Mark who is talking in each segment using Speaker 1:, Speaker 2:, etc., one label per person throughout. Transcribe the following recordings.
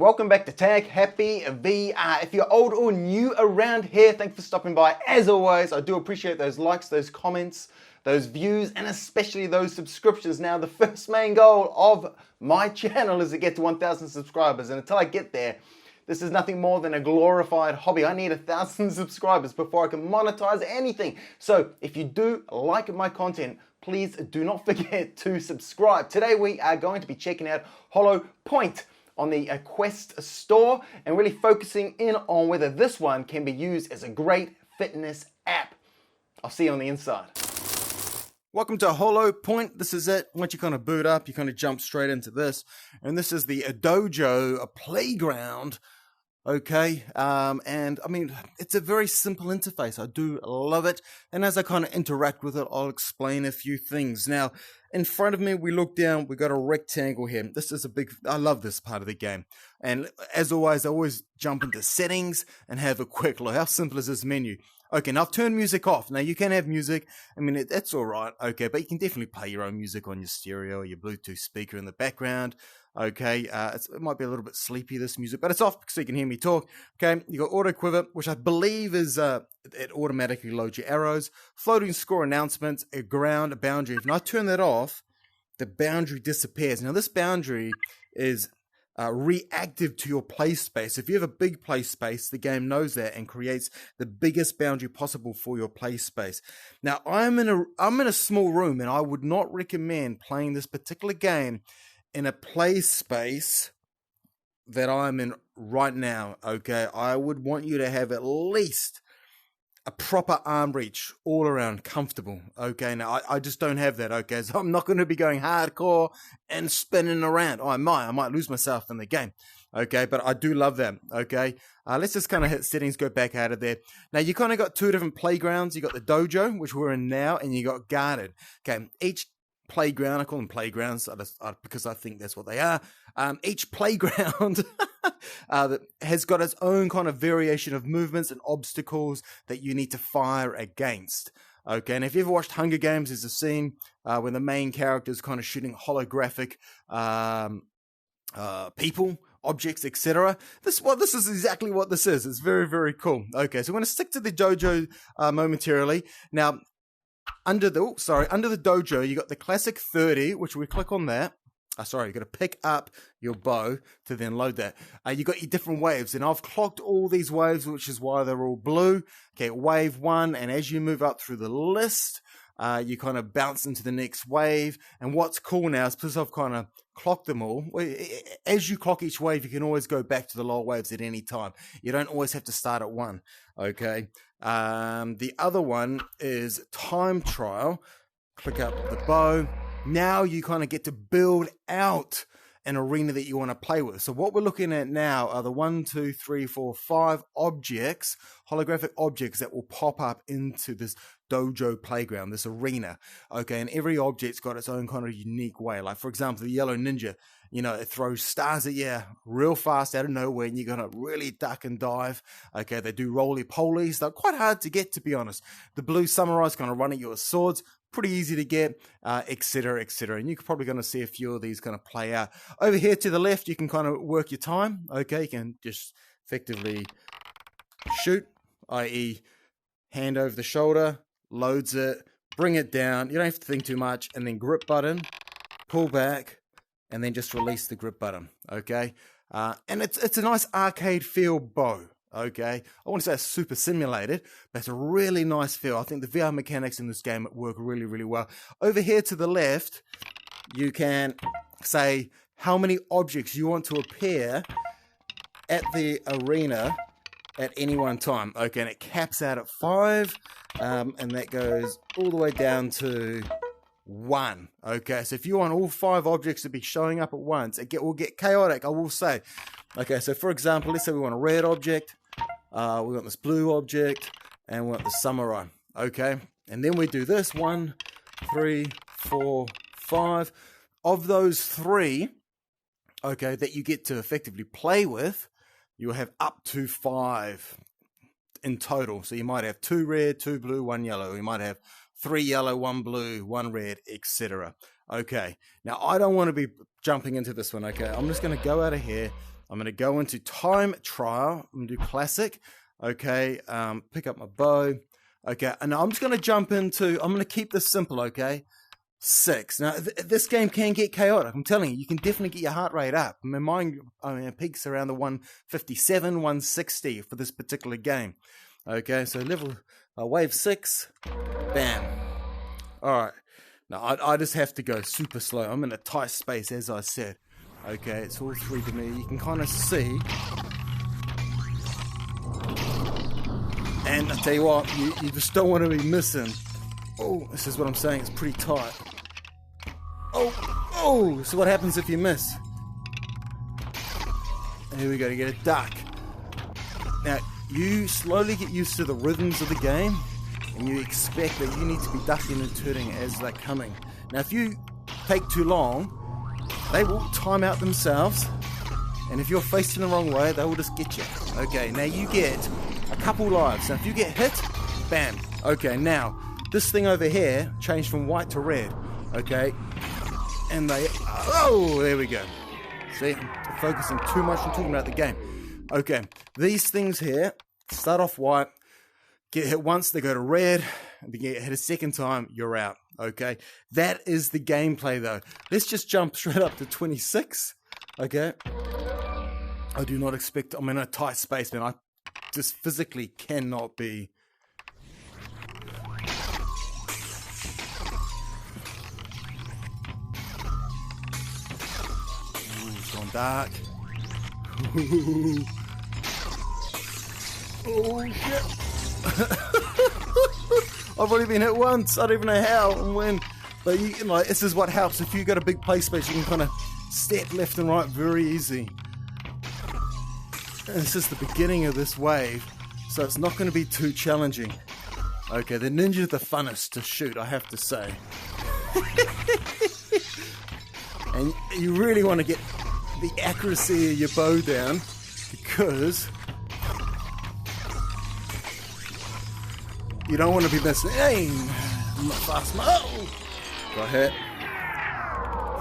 Speaker 1: Welcome back to Tag Happy VR. If you're old or new around here, thanks for stopping by. As always, I do appreciate those likes, those comments, those views, and especially those subscriptions. Now, the first main goal of my channel is to get to 1,000 subscribers, and until I get there, this is nothing more than a glorified hobby. I need 1,000 subscribers before I can monetize anything. So if you do like my content, please do not forget to subscribe. Today we are going to be checking out Holopoint on the Quest store and really focusing in on whether this one can be used as a great fitness app. I'll see you on the inside. Welcome to Holopoint. This is it. Once you kind of boot up, you kind of jump straight into this. And this is the dojo, a playground. Okay, and I mean, it's a very simple interface. I do love it. And as I kind of interact with it, I'll explain a few things. Now, in front of me, we look down, we got a rectangle here. This is I love this part of the game. And as always, I always jump into settings and have a quick look. How simple is this menu? Okay, now I've turned music off. Now you can have music. I mean, that's all right. Okay, but you can definitely play your own music on your stereo or your Bluetooth speaker in the background. Okay, it might be a little bit sleepy, this music, but it's off so you can hear me talk. Okay, you got auto quiver, which I believe is it automatically loads your arrows. Floating score announcements, a ground, a boundary. If I turn that off, the boundary disappears. Now this boundary is reactive to your play space. If you have a big play space, the game knows that and creates the biggest boundary possible for your play space. Now I'm in a small room, and I would not recommend playing this particular game in a play space that I'm in right now. Okay, I would want you to have at least a proper arm reach, all around comfortable. Okay, now I just don't have that. Okay, so I'm not going to be going hardcore and spinning around. I might lose myself in the game. Okay, but I do love that. Okay, let's just kind of hit settings, go back out of there. Now you kind of got two different playgrounds. You got the dojo, which we're in now, and you got guarded. Okay, each playground, I call them playgrounds because I think that's what they are. Each playground has got its own kind of variation of movements and obstacles that you need to fire against. Okay, and if you've ever watched Hunger Games, there's a scene where the main character is kind of shooting holographic people, objects, etc. This is exactly what this is. It's very, very cool. Okay, so we're going to stick to the dojo momentarily. Now, under the dojo, you got the classic 30, which we click on that. You got to pick up your bow to then load that. You got your different waves, and I've clocked all these waves, which is why they're all blue. Okay, wave 1, and as you move up through the list, you kind of bounce into the next wave. And what's cool now is because I've kind of clocked them all, as you clock each wave, you can always go back to the lower waves at any time. You don't always have to start at one. Okay. The other one is time trial. Click up the bow. Now you kind of get to build out an arena that you want to play with. So what we're looking at now are the 1, 2, 3, 4, 5 objects, holographic objects that will pop up into this dojo playground, this arena. Okay, and every object's got its own kind of unique way. Like, for example, the yellow ninja, it throws stars at you real fast out of nowhere, and you're going to really duck and dive. Okay, they do roly-polies. They're quite hard to get, to be honest. The blue samurai's going to run at you with swords. Pretty easy to get, etc., etc. And you're probably going to see a few of these going to play out. Over here to the left, you can kind of work your time. Okay, you can just effectively shoot, i.e. hand over the shoulder, loads it, bring it down. You don't have to think too much. And then grip button, pull back, and then just release the grip button. Okay, and it's a nice arcade feel bow. Okay, I want to say it's super simulated, but it's a really nice feel. I think the VR mechanics in this game work really, really well. Over here to the left, you can say how many objects you want to appear at the arena at any one time. Okay, and it caps out at 5, and that goes all the way down to 1. Okay, so if you want all 5 objects to be showing up at once, it will get chaotic, I will say. Okay, so for example, let's say we want a red object. We want this blue object, and we want the samurai. Okay, and then we do this 1, 3, 4, 5. Of those 3, okay, that you get to effectively play with, you will have up to 5 in total. So you might have 2 red, 2 blue, 1 yellow. You might have 3 yellow, 1 blue, 1 red, etc. Okay, now I don't want to be jumping into this one, okay? I'm just going to go out of here. I'm going to go into time trial. I'm going to do classic, okay? Pick up my bow, okay? And I'm just going to jump into, I'm going to keep this simple, okay? 6. Now, this game can get chaotic. I'm telling you, you can definitely get your heart rate up. I mean, mine peaks around the 157, 160 for this particular game. Okay, so wave 6, bam. All right. Now, I just have to go super slow. I'm in a tight space, as I said. Okay, it's all 3D to me. You can kind of see. And I tell you what, you just don't want to be missing. Oh, this is what I'm saying. It's pretty tight. Oh, so what happens if you miss? Here we go, you get a duck. Now, you slowly get used to the rhythms of the game, and you expect that you need to be ducking and turning as they're coming. Now, if you take too long, they will time out themselves, and if you're facing the wrong way, they will just get you. Okay, now you get a couple lives. Now, if you get hit, bam. Okay, now, this thing over here changed from white to red. Okay, and there we go. See, I'm focusing too much on talking about the game. Okay, these things here start off white, get hit once, they go to red, and they get hit a second time, you're out. Okay, that is the gameplay though. Let's just jump straight up to 26. Okay, I do not expect, I'm in a tight space, man. I just physically cannot be. Dark. Oh shit. I've only been hit once. I don't even know how and when. But this is what helps. If you've got a big play space, you can kind of step left and right very easy. And this is the beginning of this wave, so it's not going to be too challenging. Okay, the ninja's the funnest to shoot, I have to say. And you really want to get the accuracy of your bow down, because you don't want to be missing aim. I'm not fast. Got hit.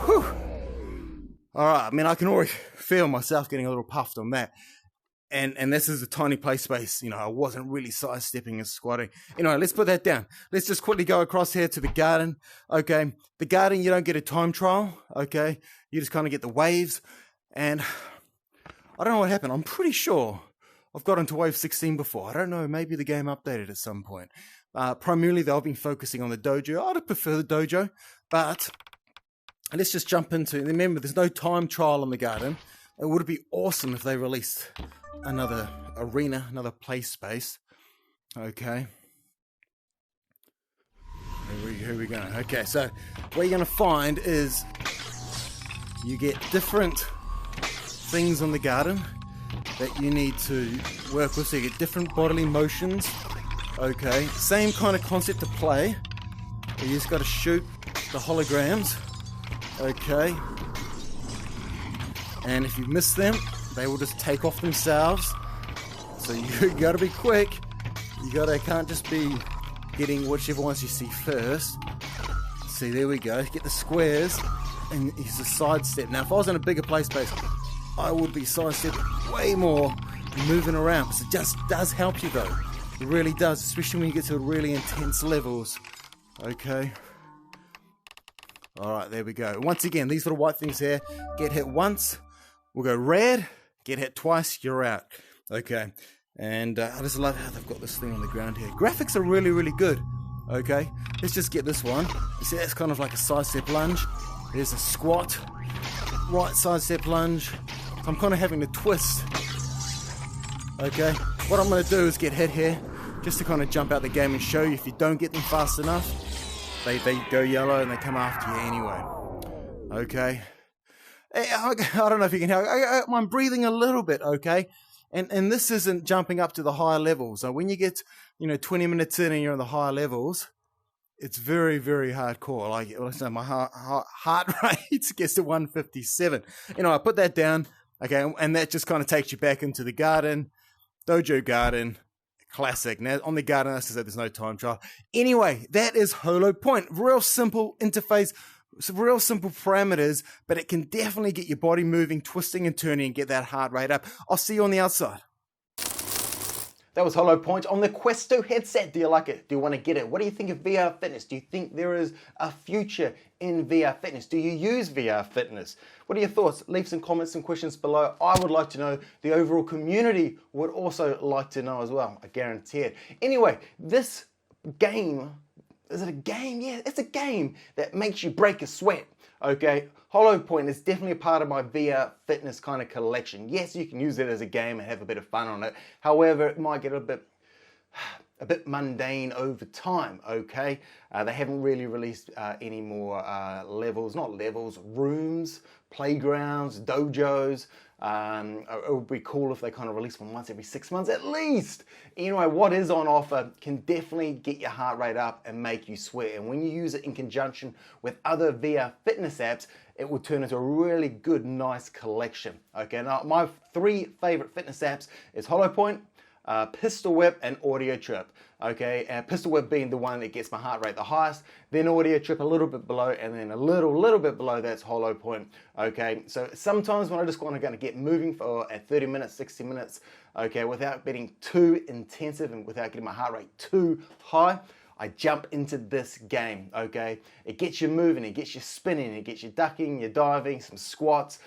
Speaker 1: Whew. Alright, I mean, I can already feel myself getting a little puffed on that. And this is a tiny play space. You know, I wasn't really sidestepping and squatting. Anyway, let's put that down. Let's just quickly go across here to the garden. Okay, the garden, you don't get a time trial. Okay, you just kind of get the waves. And I don't know what happened. I'm pretty sure I've got into wave 16 before. I don't know. Maybe the game updated at some point. Primarily, though, I've been focusing on the dojo. I'd prefer the dojo. But let's just jump into... Remember, there's no time trial in the garden. It would be awesome if they released another arena, another play space. Okay. Here we go. Okay, so what you're going to find is you get different things on the garden that you need to work with. So you get different bodily motions. Okay, same kind of concept to play. You just got to shoot the holograms. Okay. And if you miss them, they will just take off themselves. So you got to be quick. Can't just be getting whichever ones you see first. See, there we go. Get the squares and use a sidestep. Now, if I was in a bigger play space, I would be sidestepping way more, moving around. Because it just does help you, though. It really does, especially when you get to really intense levels. Okay. All right, there we go. Once again, these little white things here, get hit once, we'll go red, get hit twice, you're out. Okay, and I just love how they've got this thing on the ground here. Graphics are really, really good. Okay, let's just get this one. You see, that's kind of like a sidestep lunge. There's a squat, right sidestep lunge. So I'm kind of having to twist. Okay, what I'm going to do is get hit here, just to kind of jump out the game and show you if you don't get them fast enough, they go yellow and they come after you anyway. Okay. I don't know if you can help. I'm breathing a little bit, okay? And this isn't jumping up to the higher levels. So when you get, 20 minutes in and you're on the higher levels, it's very, very hardcore. Like, my heart rate gets to 157. I put that down, okay, and that just kind of takes you back into the garden, dojo garden, Classic. Now, on the garden, I said there's no time trial. Anyway, that is Holopoint. Real simple interface, real simple parameters, but it can definitely get your body moving, twisting and turning, and get that heart rate up. I'll see you on the outside. That was Holopoint on the Quest 2 headset. Do you like it? Do you want to get it? What do you think of VR fitness? Do you think there is a future in VR fitness? Do you use VR fitness? What are your thoughts? Leave some comments and questions below. I would like to know. The overall community would also like to know as well. I guarantee it. Anyway, this game, is it a game? Yeah, it's a game that makes you break a sweat. Okay, Holopoint is definitely a part of my VR fitness kind of collection. Yes, you can use it as a game and have a bit of fun on it. However, it might get a bit mundane over time, okay? They haven't really released any more rooms, playgrounds, dojos. It would be cool if they kind of release one once every 6 months at least. Anyway, what is on offer can definitely get your heart rate up and make you sweat. And when you use it in conjunction with other VR fitness apps, it will turn into a really good, nice collection. Okay, now my 3 favorite fitness apps is Holopoint, Pistol Whip and Audio Trip. Okay, Pistol Whip being the one that gets my heart rate the highest, then Audio Trip a little bit below, and then a little bit below that's Holopoint. Okay, so sometimes when I just want to get moving for 30 minutes, 60 minutes, okay, without getting too intensive and without getting my heart rate too high, I jump into this game, okay? It gets you moving, it gets you spinning, it gets you ducking, you're diving, some squats,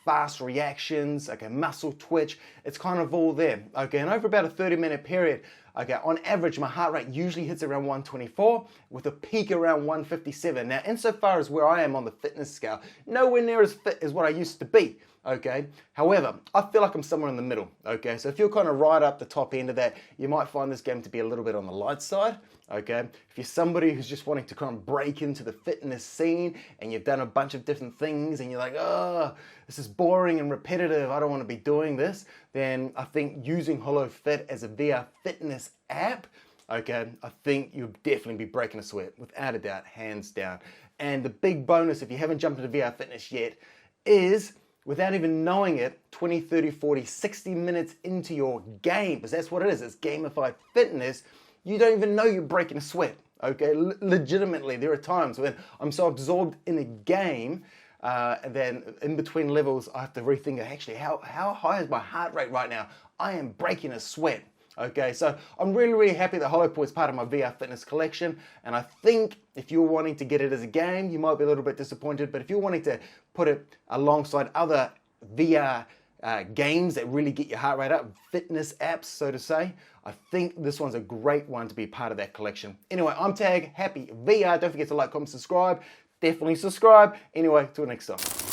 Speaker 1: fast reactions, okay, muscle twitch. It's kind of all there, okay? And over about a 30-minute period, okay, on average, my heart rate usually hits around 124 with a peak around 157. Now, insofar as where I am on the fitness scale, nowhere near as fit as what I used to be, okay? However, I feel like I'm somewhere in the middle, okay? So if you're kind of right up the top end of that, you might find this game to be a little bit on the light side, okay? If you're somebody who's just wanting to kind of break into the fitness scene and you've done a bunch of different things and you're like, oh, this is boring and repetitive, I don't want to be doing this, then I think using HoloFit as a VR fitness app, okay, I think you'll definitely be breaking a sweat, without a doubt, hands down. And the big bonus, if you haven't jumped into VR fitness yet, is, without even knowing it, 20, 30, 40, 60 minutes into your game, because that's what it is, it's gamified fitness, you don't even know you're breaking a sweat, okay? Legitimately, there are times when I'm so absorbed in a game, and then in between levels, I have to rethink, actually, how high is my heart rate right now? I am breaking a sweat. Okay, so I'm really happy that Holopoint is part of my VR fitness collection, and I think if you're wanting to get it as a game, you might be a little bit disappointed, but if you're wanting to put it alongside other VR games that really get your heart rate up, fitness apps, so to say, I think this one's a great one to be part of that collection. Anyway, I'm Tag, happy VR. Don't forget to like, comment, subscribe. Definitely subscribe. Anyway, till next time.